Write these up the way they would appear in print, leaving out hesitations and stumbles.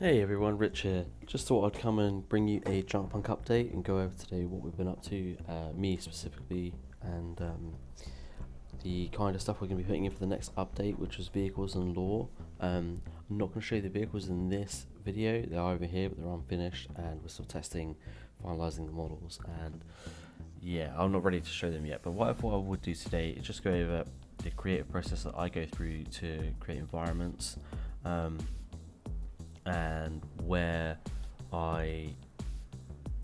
Hey everyone, Rich here. Just thought I'd come and bring you a JUNKPUNK update and go over today what we've been up to, me specifically, and the kind of stuff we're going to be putting in for the next update, which is vehicles and lore. I'm not going to show you the vehicles in this video, they're over here, but they're unfinished, and we're still testing, finalising the models, and yeah, I'm not ready to show them yet. But what I thought I would do today is just go over the creative process that I go through to create environments. And where I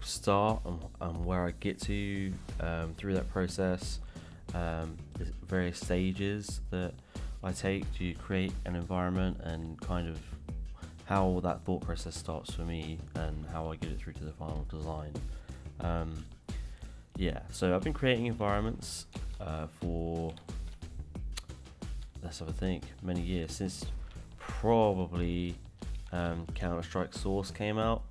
start and where I get to through that process, the various stages that I take to create an environment, and kind of how that thought process starts for me and how I get it through to the final design. So I've been creating environments for, let's have a think, many years, since probably Counter-Strike Source came out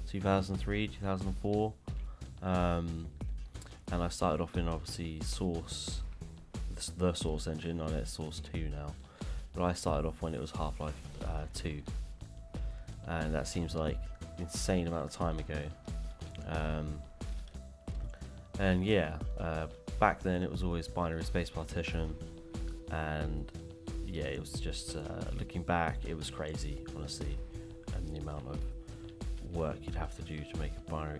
2003, 2004, and I started off in obviously Source, the Source engine. I know it's Source 2 now, but I started off when it was Half-Life 2, and that seems like an insane amount of time ago. Back then it was always binary space partition, and yeah, it was just looking back, it was crazy, honestly, and the amount of work you'd have to do to make a binary,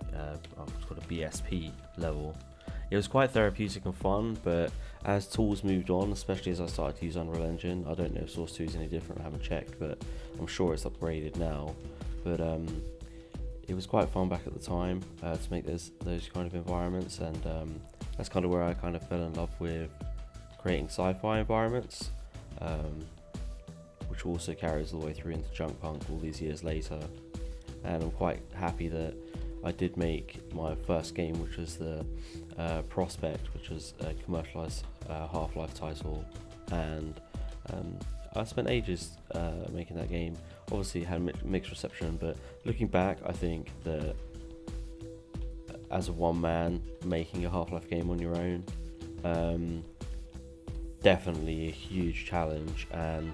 what's called a BSP level. It was quite therapeutic and fun, but as tools moved on, especially as I started to use Unreal Engine, I don't know if Source 2 is any different, I haven't checked, but I'm sure it's upgraded now. But it was quite fun back at the time to make those kind of environments, and that's kind of where I kind of fell in love with creating sci-fi environments. Which also carries all the way through into JUNKPUNK all these years later, and I'm quite happy that I did make my first game, which was the Prospect, which was a commercialized Half-Life title, and I spent ages making that game. Obviously it had mixed reception, but looking back, I think that as a one man making a Half-Life game on your own, definitely a huge challenge, and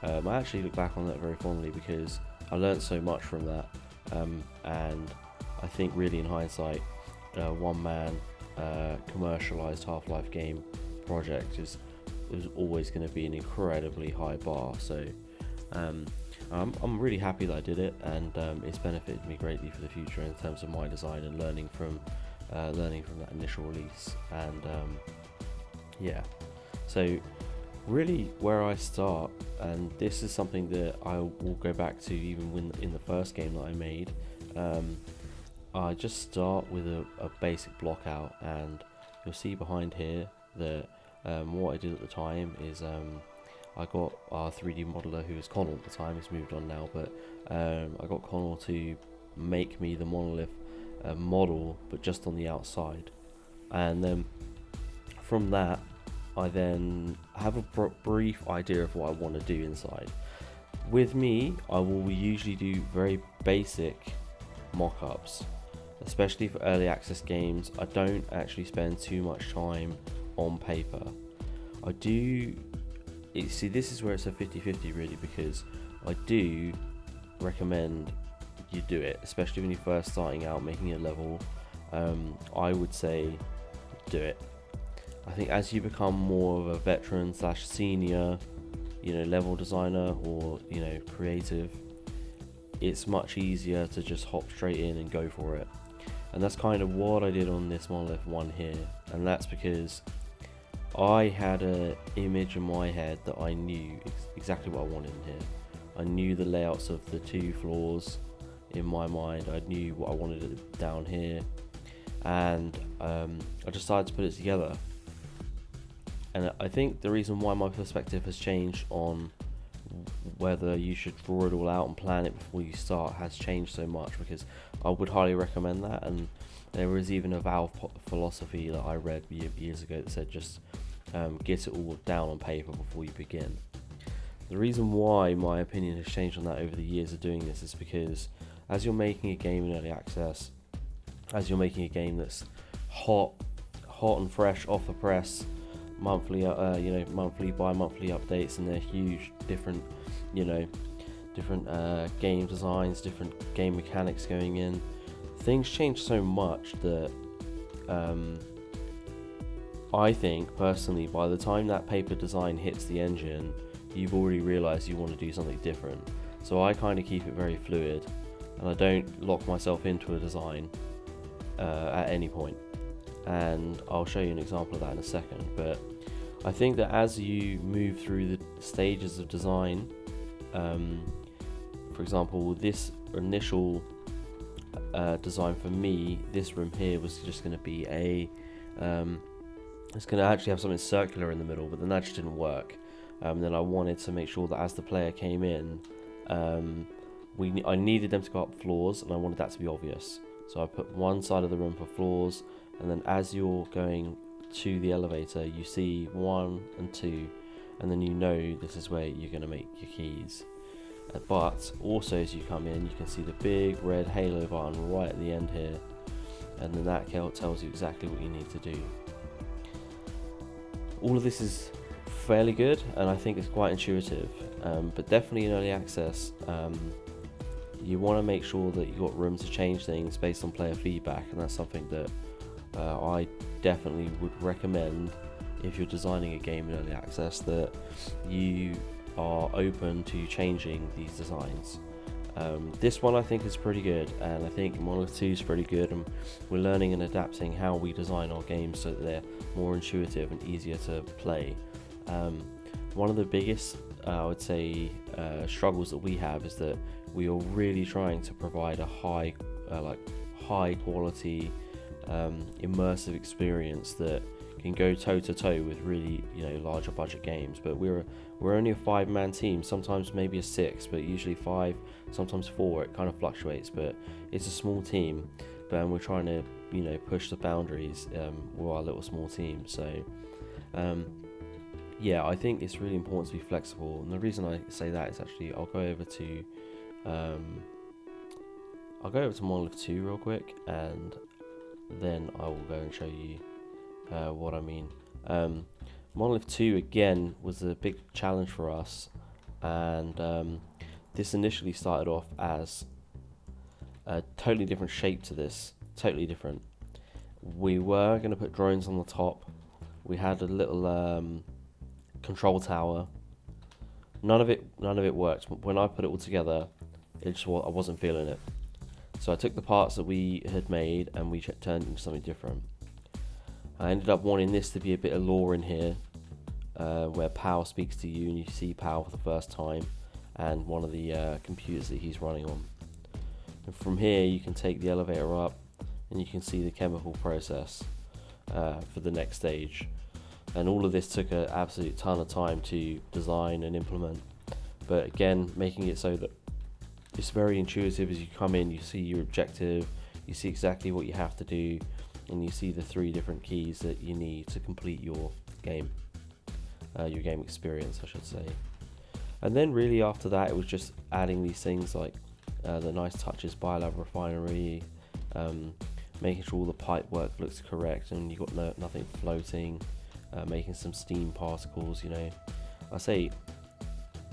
I actually look back on that very fondly because I learned so much from that, and I think really in hindsight, one man commercialized Half-Life game project is always going to be an incredibly high bar. So I'm really happy that I did it, and it's benefited me greatly for the future in terms of my design and learning from that initial release. And so really where I start, and this is something that I will go back to even when in the first game that I made, I just start with a basic block out, and you'll see behind here that what I did at the time is I got our 3D modeler, who was Connell at the time, he's moved on now, but I got Connell to make me the monolith model, but just on the outside, and then from that I then have a brief idea of what I want to do inside. With me, I will usually do very basic mock-ups, especially for early access games. I don't actually spend too much time on paper. I do, see, this is where it's a 50-50 really, because I do recommend you do it, especially when you're first starting out making a level. I would say do it. I think as you become more of a veteran / senior, level designer or, creative, it's much easier to just hop straight in and go for it. And that's kind of what I did on this monolith one here. And that's because I had an image in my head that I knew exactly what I wanted in here. I knew the layouts of the 2 floors in my mind. I knew what I wanted down here. And I decided to put it together. And I think the reason why my perspective has changed on whether you should draw it all out and plan it before you start has changed so much, because I would highly recommend that. And there is even a Valve philosophy that I read years ago that said just get it all down on paper before you begin. The reason why my opinion has changed on that over the years of doing this is because as you're making a game in early access, as you're making a game that's hot and fresh off the press, monthly bi-monthly updates, and they're huge different different game designs, different game mechanics going in. Things change so much that I think personally, by the time that paper design hits the engine, you've already realized you want to do something different. So I kind of keep it very fluid, and I don't lock myself into a design at any point. And I'll show you an example of that in a second. But I think that as you move through the stages of design, for example, this initial design for me, this room here was just going to be it's going to actually have something circular in the middle, but then that just didn't work. Then I wanted to make sure that as the player came in, I needed them to go up floors, and I wanted that to be obvious. So I put one side of the room for floors, and then as you're going to the elevator, you see 1 and 2, and then you know this is where you're going to make your keys. But also as you come in, you can see the big red halo button right at the end here, and then that tells you exactly what you need to do. All of this is fairly good, and I think it's quite intuitive, but definitely in early access, you want to make sure that you've got room to change things based on player feedback, and that's something that I definitely would recommend if you're designing a game in early access, that you are open to changing these designs. This one I think is pretty good, and I think Monolith 2 is pretty good, and we're learning and adapting how we design our games so that they're more intuitive and easier to play. One of the biggest I would say struggles that we have is that we are really trying to provide a high quality immersive experience that can go toe to toe with really larger budget games. But we're only a 5-man team, sometimes maybe a 6, but usually 5, sometimes 4. It kind of fluctuates, but it's a small team. But we're trying to push the boundaries with our little small team. So yeah, I think it's really important to be flexible, and the reason I say that is actually I'll go over to Monolith 2 real quick, and then I will go and show you what I mean. Monolith 2 again was a big challenge for us, and this initially started off as a totally different shape to this, totally different. We were going to put drones on the top. We had a little control tower. None of it worked. When I put it all together, I wasn't feeling it. So I took the parts that we had made and we turned it into something different. I ended up wanting this to be a bit of lore in here, where Pal speaks to you and you see Pal for the first time, and one of the computers that he's running on. And from here you can take the elevator up and you can see the chemical process for the next stage. And all of this took an absolute ton of time to design and implement. But again, making it so that it's very intuitive. As you come in, you see your objective, you see exactly what you have to do, and you see the 3 different keys that you need to complete your game experience, I should say. And then really after that, it was just adding these things like the nice touches, Biolab Refinery, making sure all the pipe work looks correct and you've got nothing floating, making some steam particles. I say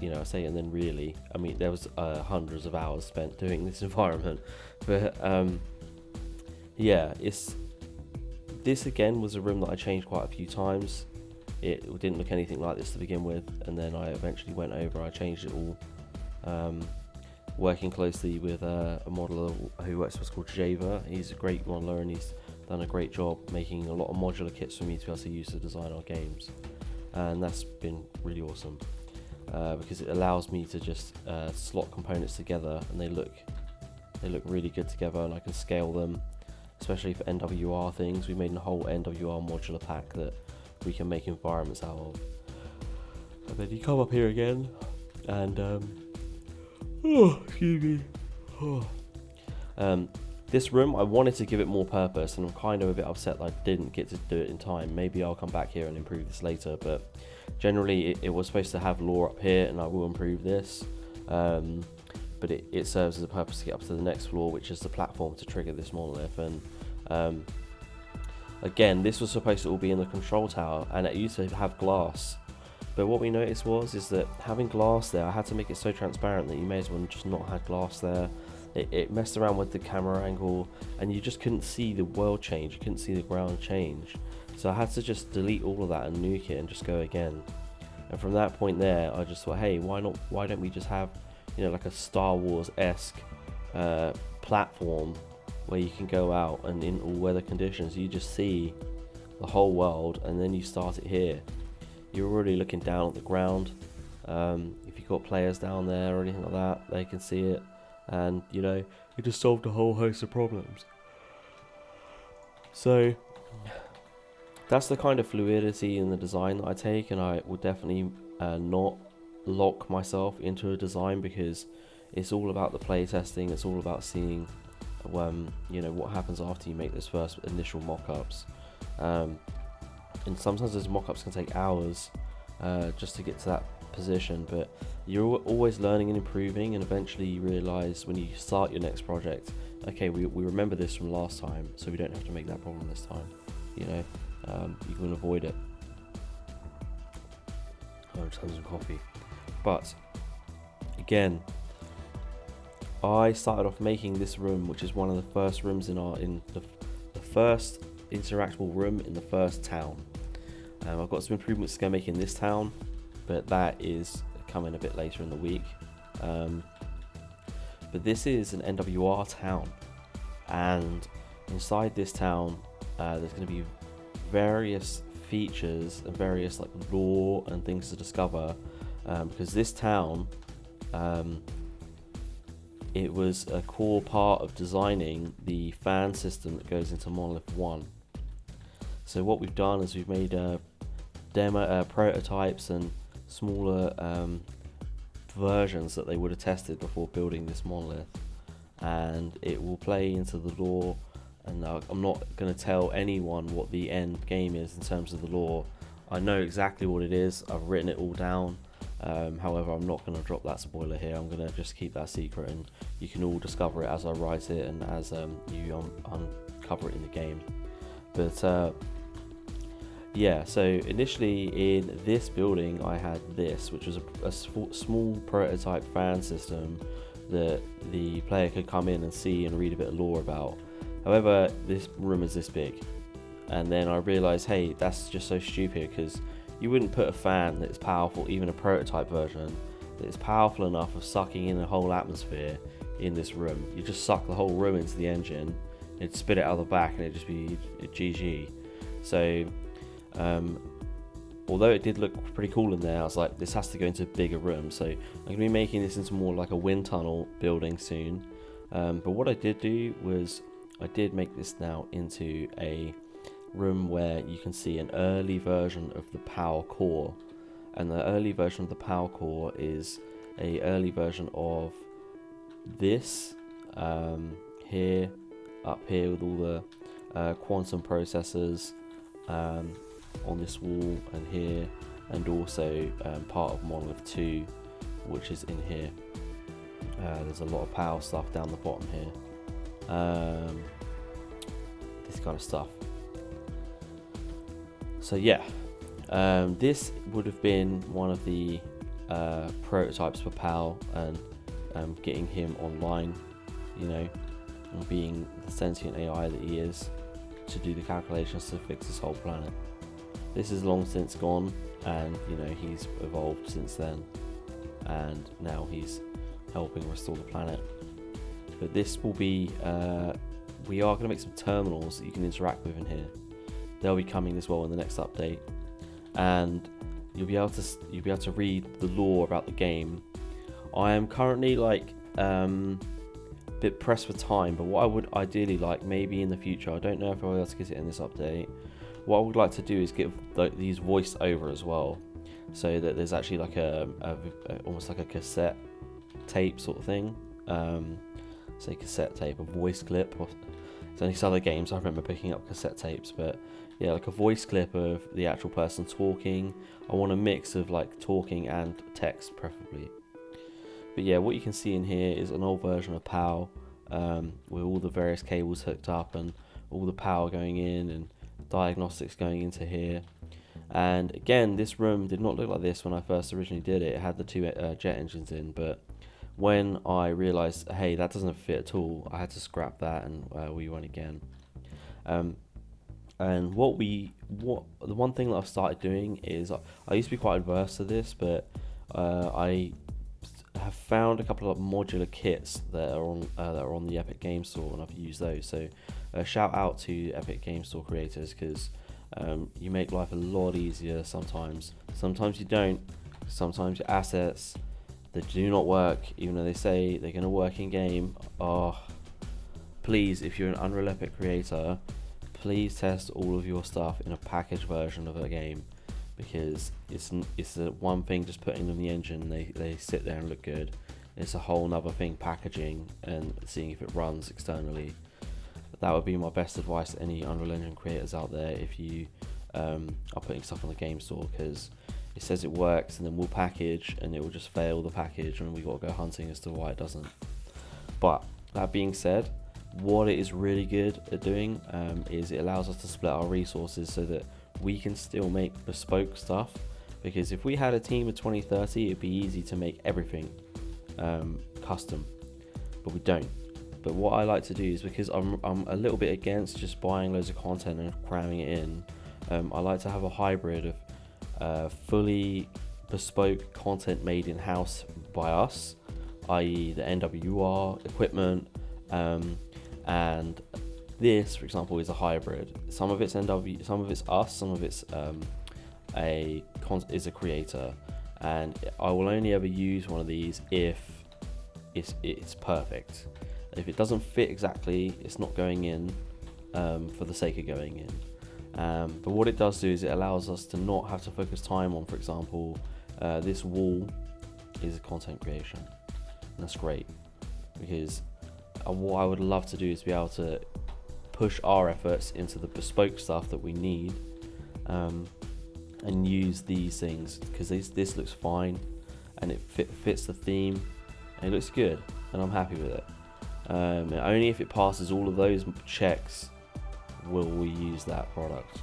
and then really, I mean, there was hundreds of hours spent doing this environment, but yeah, this again was a room that I changed quite a few times. It didn't look anything like this to begin with, and then I eventually went over, I changed it all, working closely with a modeler who works for what's called Java. He's a great modeler, and he's done a great job making a lot of modular kits for me to be able to use to design our games, and that's been really awesome, because it allows me to just slot components together, and they look really good together, and I can scale them, especially for NWR things. We made a whole NWR modular pack that we can make environments out of. And then you come up here again, and excuse me. This room, I wanted to give it more purpose, and I'm kind of a bit upset that I didn't get to do it in time. Maybe I'll come back here and improve this later, but generally it was supposed to have lore up here, and I will improve this. But it serves as a purpose to get up to the next floor, which is the platform to trigger this monolith. And again, this was supposed to all be in the control tower, and it used to have glass. But what we noticed is that having glass there, I had to make it so transparent that you may as well just not have glass there. It messed around with the camera angle, and you just couldn't see the world change. You couldn't see the ground change. So I had to just delete all of that and nuke it and just go again. And from that point there, I just thought, hey, why don't we just have, like a Star Wars-esque platform where you can go out and in all weather conditions, you just see the whole world, and then you start it here. You're already looking down at the ground. If you've got players down there or anything like that, they can see it. And it just solved a whole host of problems. So that's the kind of fluidity in the design that I take, and I will definitely not lock myself into a design, because it's all about the play testing. It's all about seeing what happens after you make those first initial mock-ups, and sometimes those mock-ups can take hours just to get to that position, but you're always learning and improving, and eventually you realize when you start your next project, okay, we remember this from last time, so we don't have to make that problem this time. You can avoid it. Just have some coffee. But again, I started off making this room, which is one of the first rooms in the first interactable room in the first town. I've got some improvements to go make in this town, but that is coming a bit later in the week. But this is an NWR town, and inside this town there's going to be various features and various lore and things to discover, because this town, it was a core part of designing the fan system that goes into Monolith 1. So what we've done is we've made demo prototypes and smaller versions that they would have tested before building this monolith, and it will play into the lore. And I'm not going to tell anyone what the end game is in terms of the lore. I know exactly what it is. I've written it all down. However, I'm not going to drop that spoiler here. I'm going to just keep that secret, and you can all discover it as I write it and as you uncover it in the game. But yeah, so initially in this building I had this, which was a small prototype fan system that the player could come in and see and read a bit of lore about. However, this room is this big, and then I realised, hey, that's just so stupid, because you wouldn't put a fan that is powerful, even a prototype version, that is powerful enough of sucking in the whole atmosphere in this room. You just suck the whole room into the engine, it'd spit it out the back, and it'd just be a GG. So although it did look pretty cool in there, I was like, this has to go into a bigger room. So I'm going to be making this into more like a wind tunnel building soon. But what I did do was I did make this now into a room where you can see an early version of the power core, and the early version of the power core is a early version of this here, up here, with all the quantum processors on this wall and here, and also part of Monolith 2, which is in here. There's a lot of power stuff down the bottom here, this kind of stuff. So yeah, this would have been one of the prototypes for Pal, and getting him online, and being the sentient AI that he is, to do the calculations to fix this whole planet. This is long since gone, and he's evolved since then, and now he's helping restore the planet. But this will be we are going to make some terminals that you can interact with in here. They'll be coming as well in the next update, and you'll be able to read the lore about the game. I am currently a bit pressed for time, but what I would ideally like, maybe in the future, I don't know if I'll be able to get it in this update, what I would like to do is get these voiced over as well, so that there's actually like a almost like a cassette tape sort of thing, say cassette tape, a voice clip. There's only some other games I remember picking up cassette tapes, but yeah, like a voice clip of the actual person talking. I want a mix of talking and text preferably. But yeah, what you can see in here is an old version of PAL, with all the various cables hooked up and all the power going in and diagnostics going into here. And again, this room did not look like this when I first originally did it. It had the two jet engines in, but when I realized, hey, that doesn't fit at all, I had to scrap that, and we went again. And the one thing that I've started doing is, I used to be quite adverse to this, but I have found a couple of modular kits that are on the Epic Game Store, and I've used those. So shout out to Epic Game Store creators, because you make life a lot easier sometimes. Sometimes you don't. Sometimes your assets that do not work, even though they say they're going to work in game. Oh, please, if you're an Unreal Epic creator, please test all of your stuff in a packaged version of a game, because it's the one thing just putting them in the engine, they sit there and look good. It's a whole nother thing packaging and seeing if it runs externally. That would be my best advice to any Unreal Engine creators out there if you are putting stuff on the game store, because it says it works and then we'll package and it will just fail the package and we got to go hunting as to why it doesn't. But that being said, what it is really good at doing is it allows us to split our resources so that we can still make bespoke stuff, because if we had a team of 20-30, it'd be easy to make everything custom, but we don't. But what I like to do is, because I'm a little bit against just buying loads of content and cramming it in, I like to have a hybrid of fully bespoke content made in-house by us, i.e. the NWR equipment, and this, for example, is a hybrid. Some of it's NW, some of it's us, some of it's is a creator, and I will only ever use one of these if it's perfect. If it doesn't fit exactly, it's not going in for the sake of going in. But what it does do is it allows us to not have to focus time on, for example, this wall is a content creation, and that's great, because what I would love to do is be able to push our efforts into the bespoke stuff that we need, and use these things, because this looks fine and it fits the theme and it looks good and I'm happy with it. Only if it passes all of those checks will we use that product.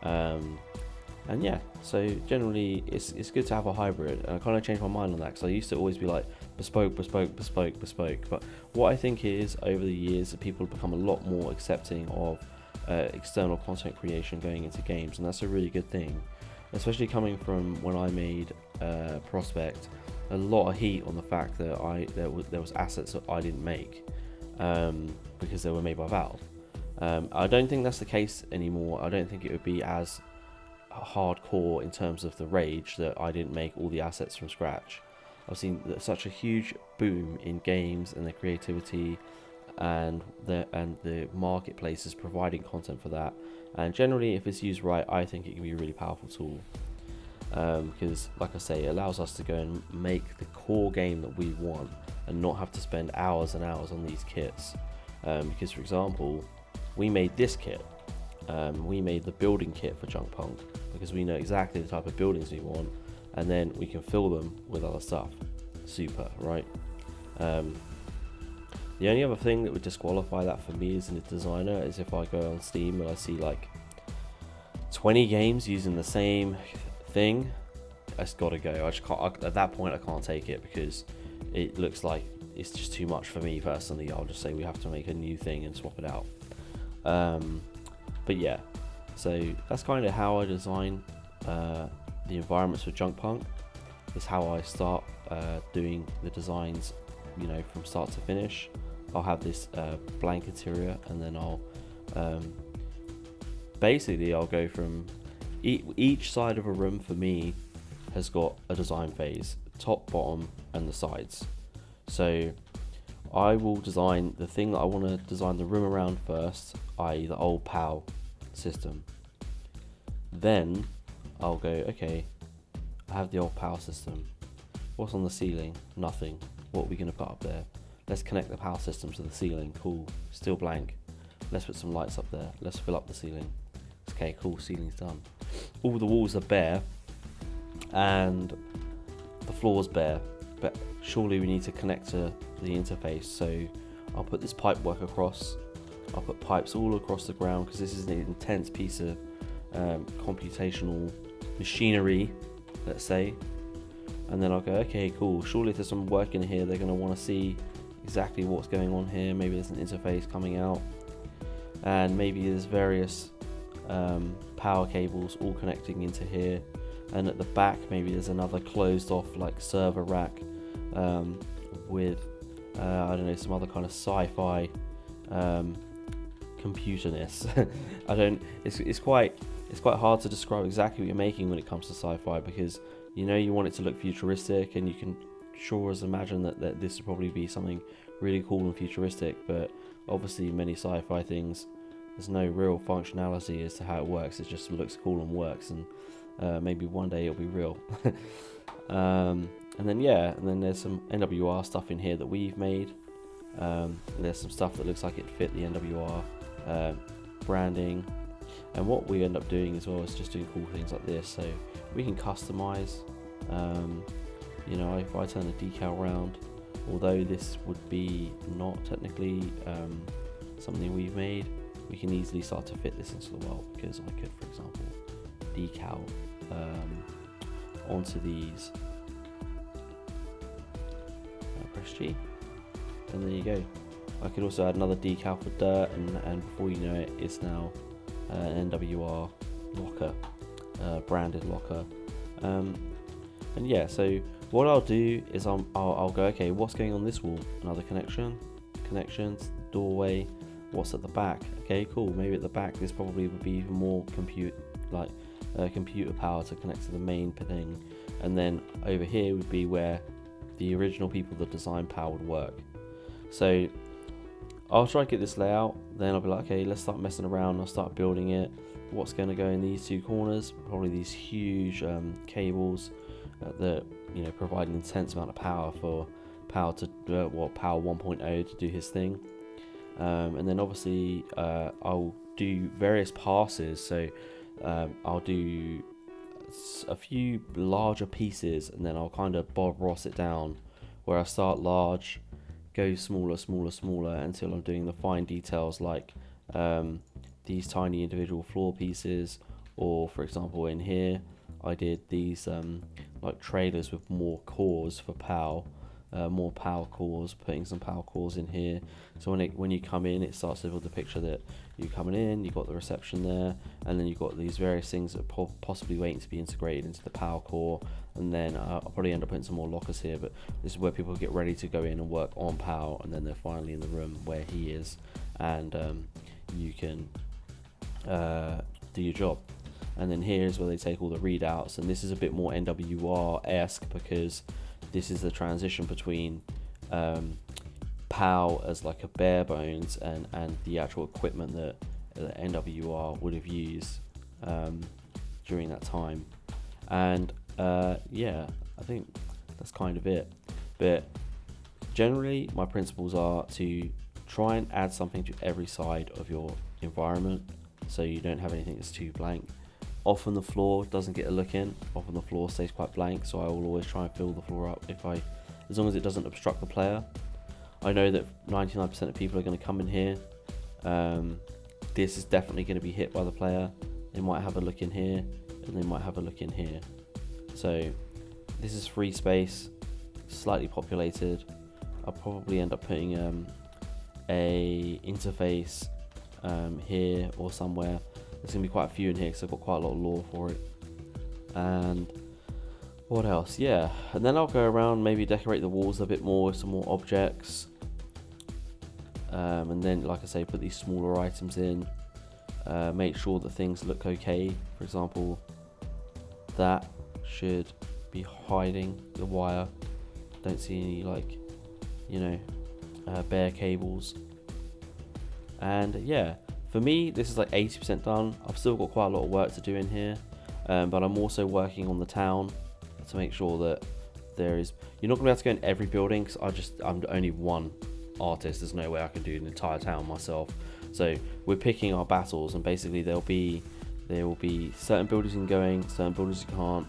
And yeah, so generally it's good to have a hybrid, and I kind of changed my mind on that, because I used to always be like bespoke. But what I think is, over the years, that people have become a lot more accepting of external content creation going into games, and that's a really good thing, especially coming from when I made Prospect. A lot of heat on the fact that there was assets that I didn't make because they were made by Valve. I don't think that's the case anymore. I don't think it would be as hardcore in terms of the rage that I didn't make all the assets from scratch. I've seen such a huge boom in games and the creativity and the marketplaces providing content for that. And generally, if it's used right, I think it can be a really powerful tool. Because, like I say, it allows us to go and make the core game that we want and not have to spend hours and hours on these kits. Because, for example, we made this kit. We made the building kit for JUNKPUNK because we know exactly the type of buildings we want, and then we can fill them with other stuff. Super, right? The only other thing that would disqualify that for me as a designer is if I go on Steam and I see like 20 games using the same thing. It's got to go. I just can't. At that point, I can't take it, because it looks like it's just too much for me personally. I'll just say we have to make a new thing and swap it out. But yeah, so that's kind of how I design the environments for JUNKPUNK. Is how I start doing the designs, from start to finish. I'll have this blank interior, and then I'll go from each side of a room. For me, has got a design phase: top, bottom, and the sides. So I will design the thing that I want to design the room around first, i.e. the old PAL system. Then I'll go, okay, I have the old PAL system. What's on the ceiling? Nothing. What are we going to put up there? Let's connect the PAL system to the ceiling. Cool. Still blank. Let's put some lights up there. Let's fill up the ceiling. Okay, cool. Ceiling's done. All the walls are bare and the floor's bare, but surely we need to connect to the interface. So I'll put this pipe work across. I'll put pipes all across the ground, because this is an intense piece of computational machinery, let's say, and then I'll go, okay, cool, surely if there's some work in here, they're going to want to see exactly what's going on here. Maybe there's an interface coming out, and maybe there's various power cables all connecting into here, and at the back maybe there's another closed off like server rack with I don't know, some other kind of sci-fi computerness. It's quite hard to describe exactly what you're making when it comes to sci-fi, because you want it to look futuristic, and you can sure as imagine that this would probably be something really cool and futuristic, but obviously many sci-fi things, there's no real functionality as to how it works. It just looks cool and works, and maybe one day it'll be real. And then there's some NWR stuff in here that we've made. There's some stuff that looks like it fit the NWR branding, and what we end up doing as well is just doing cool things like this, so we can customize. If I turn the decal around, although this would be not technically something we've made, we can easily start to fit this into the world, because I could, for example, decal onto these. Press G, and there you go. I could also add another decal for dirt, and before you know it, it's now an NWR locker, branded locker. So what I'll do is I'll go, okay, what's going on this wall? Another connections, doorway. What's at the back? Okay, cool. Maybe at the back this probably would be even more computer power to connect to the main thing, and then over here would be where the original people that designed power would work. So I'll try to get this layout, then I'll be like, okay, let's start messing around. I'll start building it. What's going to go in these two corners? Probably these huge cables that provide an intense amount of power for power 1.0 to do his thing. And then obviously I'll do various passes. So I'll do a few larger pieces, and then I'll kind of Bob Ross it down, where I start large, go smaller until I'm doing the fine details, like these tiny individual floor pieces, or for example in here I did these like trailers with more cores for POW, more power cores, putting some power cores in here, so when you come in, it starts to build the picture that you're coming in, you've got the reception there, and then you've got these various things that possibly waiting to be integrated into the power core. And then I'll probably end up putting some more lockers here, but this is where people get ready to go in and work on power, and then they're finally in the room where he is, and you can do your job. And then here's where they take all the readouts, and this is a bit more NWR-esque, because this is the transition between POW as like a bare bones and the actual equipment that NWR would have used during that time. And I think that's kind of it. But generally my principles are to try and add something to every side of your environment, so you don't have anything that's too blank. Often the floor doesn't get a look in, often the floor stays quite blank, so I will always try and fill the floor up as long as it doesn't obstruct the player. I know that 99% of people are going to come in here. This is definitely going to be hit by the player. They might have a look in here, and they might have a look in here. So this is free space, slightly populated. I'll probably end up putting a interface here or somewhere. There's going to be quite a few in here because I've got quite a lot of lore for it. And what else? Yeah, and then I'll go around, maybe decorate the walls a bit more with some more objects. And then, like I say, put these smaller items in. Make sure that things look okay. For example, that should be hiding the wire. Don't see any bare cables. And yeah, for me this is like 80% done. I've still got quite a lot of work to do in here, but I'm also working on the town to make sure that you're not going to be able to go in every building, because I'm only one artist. There's no way I can do an entire town myself. So we're picking our battles, and basically there will be certain buildings you can go in, certain buildings you can't,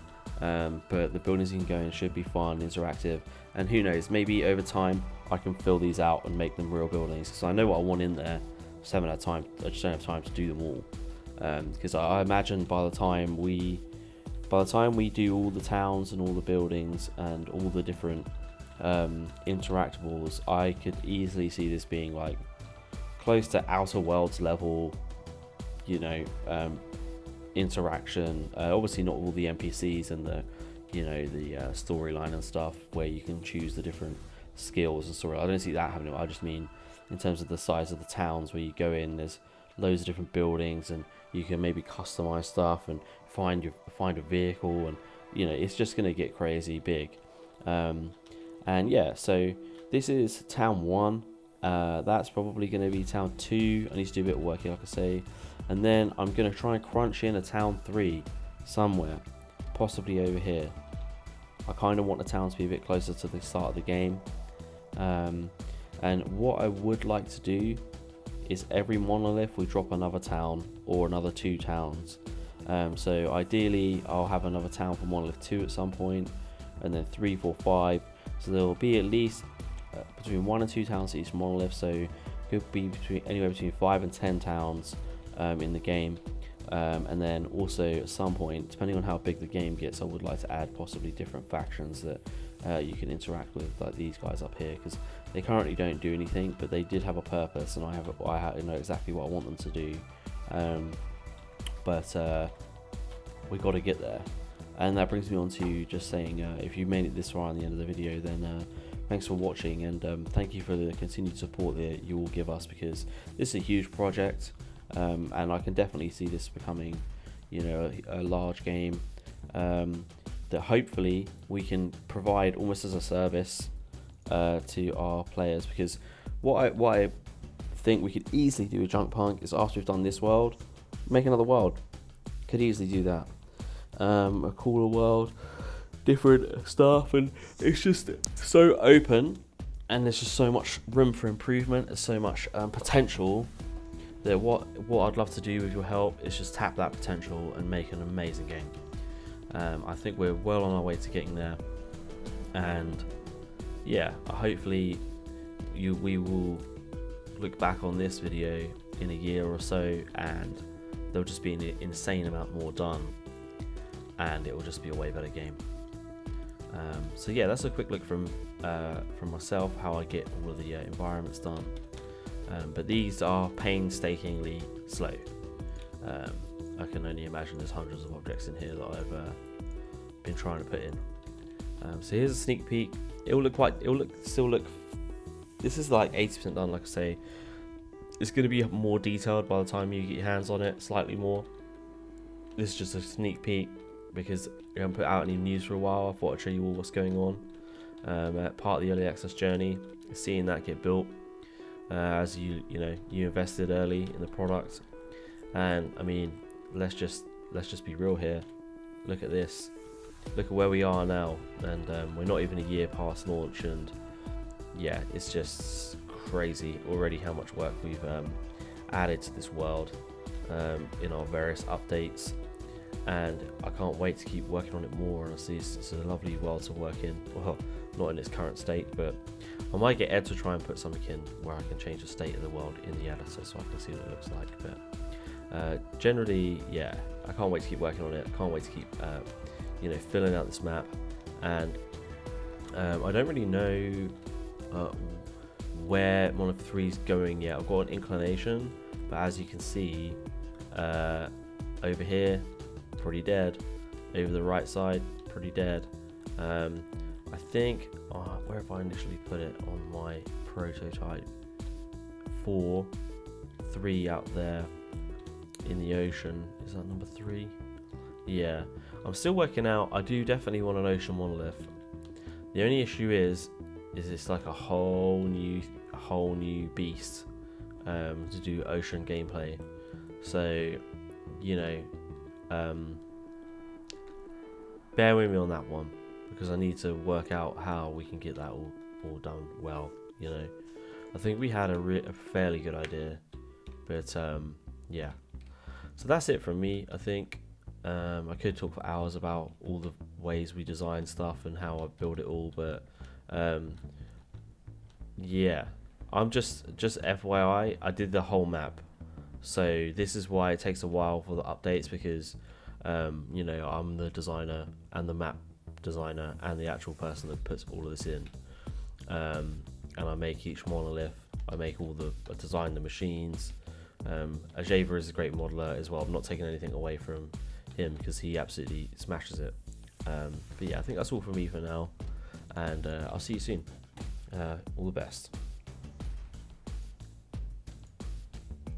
but the buildings you can go in should be fun, interactive, and who knows, maybe over time I can fill these out and make them real buildings, because I know what I want in there. I just haven't had time. I just don't have time to do them all, because I imagine by the time we by the time we do all the towns and all the buildings and all the different interactables, I could easily see this being like close to Outer Worlds level, you know, interaction. Obviously not all the NPCs and the, you know, the storyline and stuff where you can choose the different skills and story. I don't see that happening. I just mean in terms of the size of the towns where you go in, there's loads of different buildings and you can maybe customize stuff and find a vehicle, and you know, it's just going to get crazy big. And yeah, so this is town 1. That's probably going to be town 2. I need to do a bit of work here, like I say, and then I'm going to try and crunch in a town 3 somewhere, possibly over here. I kind of want the town to be a bit closer to the start of the game. And what I would like to do is every monolith we drop another town or another 2 towns. So ideally I'll have another town for monolith 2 at some point, and then 3, 4, 5. So there will be at least between 1 and 2 towns each monolith. So it could be anywhere between 5 and 10 towns in the game. And then also at some point, depending on how big the game gets, I would like to add possibly different factions that you can interact with, like these guys up here, because they currently don't do anything, but they did have a purpose, and I know exactly what I want them to do. But we got to get there, and that brings me on to just saying, if you made it this far on the end of the video, then thanks for watching, and thank you for the continued support that you will give us, because this is a huge project. And I can definitely see this becoming, you know, a large game that hopefully we can provide almost as a service to our players. Because what I think we could easily do with JUNKPUNK is, after we've done this world, make another world. Could easily do that. A cooler world, different stuff, and it's just so open, and there's just so much room for improvement. There's so much potential. That what I'd love to do with your help is just tap that potential and make an amazing game. I think we're well on our way to getting there, and yeah, hopefully we will look back on this video in a year or so, and there'll just be an insane amount more done, and it will just be a way better game. So yeah, that's a quick look from myself, how I get all of the environments done. But these are painstakingly slow. I can only imagine there's hundreds of objects in here that I've been trying to put in. So here's a sneak peek. This is like 80% done, like I say. It's going to be more detailed by the time you get your hands on it, slightly more. This is just a sneak peek because we haven't put out any news for a while. I thought I'd show you all what's going on. Part of the early access journey, seeing that get built. As you invested early in the product, and I mean, let's just be real here. Look at this. Look at where we are now, and we're not even a year past launch, and yeah, it's just crazy already how much work we've added to this world in our various updates, and I can't wait to keep working on it more. Honestly, it's a lovely world to work in. Well, not in its current state, but I might get Ed to try and put something in where I can change the state of the world in the editor so I can see what it looks like. But generally, yeah, I can't wait to keep working on it. I can't wait to keep filling out this map, and I don't really know where Monolith 3 is going yet. I've got an inclination, but as you can see, over here, pretty dead. Over the right side, pretty dead. I think, where have I initially put it on my prototype? 4, 3 out there in the ocean. Is that number 3? Yeah, I'm still working out. I do definitely want an ocean monolith. The only issue is it's like a whole new beast to do ocean gameplay. So, bear with me on that one, because I need to work out how we can get that all done well. I think we had a fairly good idea, but yeah. So that's it from me. I think I could talk for hours about all the ways we design stuff and how I build it all, but yeah, I'm just FYI, I did the whole map, so this is why it takes a while for the updates, because You know, I'm the designer and the map designer and the actual person that puts all of this in. And I make each monolith. I make all the I design the machines. Ajava is a great modeler as well. I'm not taking anything away from him because he absolutely smashes it. But yeah, I think that's all from me for now, and I'll see you soon. All the best.